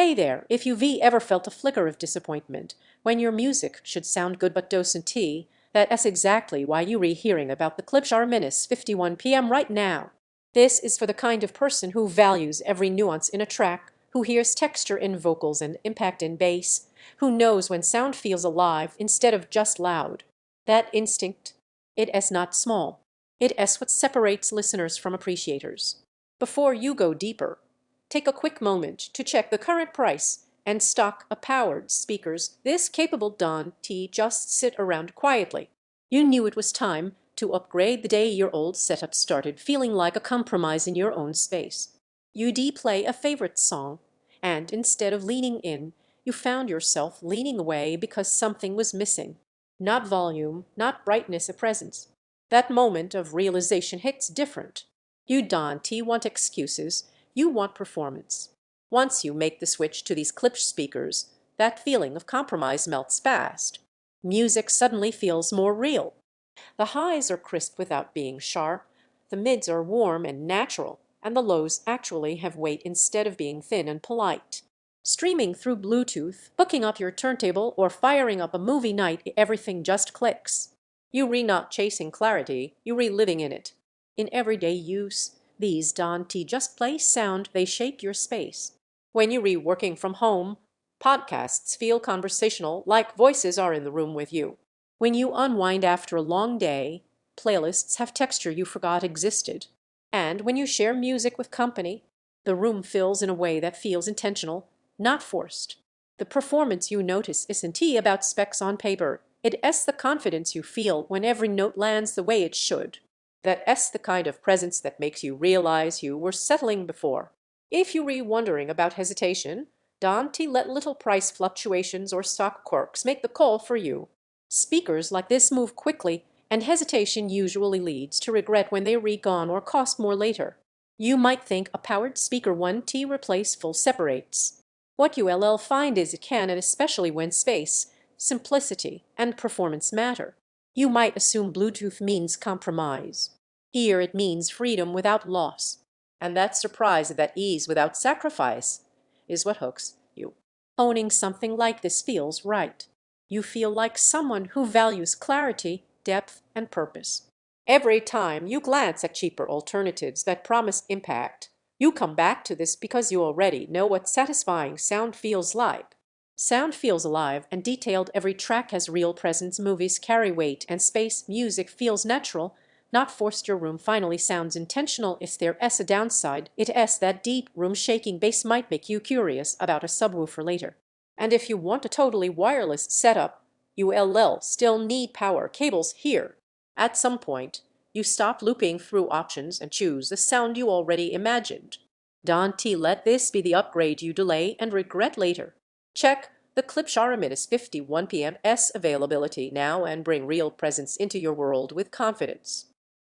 Hey there, if you've ever felt a flicker of disappointment when your music should sound good but doesn't, that's exactly why you're hearing about the Klipsch R-51PM right now. This is for the kind of person who values every nuance in a track, who hears texture in vocals and impact in bass, who knows when sound feels alive instead of just loud. That instinct, it's not small. It's what separates listeners from appreciators. Before you go deeper, take a quick moment to check the current price and stock of powered speakers this capable don't just sit around quietly. You knew it was time to upgrade the day your old setup started feeling like a compromise in your own space. You play a favorite song, and instead of leaning in, you found yourself leaning away because something was missing. Not volume, not brightness, a presence. That moment of realization hits different. You don't want excuses, you want performance. Once you make the switch to these Klipsch speakers, that feeling of compromise melts fast. Music suddenly feels more real. The highs are crisp without being sharp, the mids are warm and natural, and the lows actually have weight instead of being thin and polite. Streaming through Bluetooth, hooking up your turntable, or firing up a movie night, everything just clicks. You not chasing clarity, you living in it. In everyday use, these don't just play sound, they shape your space. When you working from home, podcasts feel conversational, like voices are in the room with you. When you unwind after a long day, playlists have texture you forgot existed. And when you share music with company, the room fills in a way that feels intentional, not forced. The performance you notice isn't about specs on paper. It's the confidence you feel when every note lands the way it should. That's the kind of presence that makes you realize you were settling before. If you're wondering about hesitation, don't let little price fluctuations or stock quirks make the call for you. Speakers like this move quickly, and hesitation usually leads to regret when they're gone or cost more later. You might think a powered speaker 1T replace full separates. What you'll find is it can, and especially when space, simplicity, and performance matter. You might assume Bluetooth means compromise. Here it means freedom without loss. And that surprise, that ease without sacrifice, is what hooks you. Owning something like this feels right. You feel like someone who values clarity, depth, and purpose. Every time you glance at cheaper alternatives that promise impact, you come back to this because you already know what satisfying sound feels like. Sound feels alive and detailed. Every track has real presence. Movies carry weight and space. Music feels natural, not forced. Your room finally sounds intentional. If there's a downside, it's that deep room shaking bass might make you curious about a subwoofer later. And if you want a totally wireless setup, you'll still need power cables here. At some point, you stop looping through options and choose the sound you already imagined. Don't let this be the upgrade you delay and regret later. Check the Klipsch R-51PM's availability now and bring real presence into your world with confidence.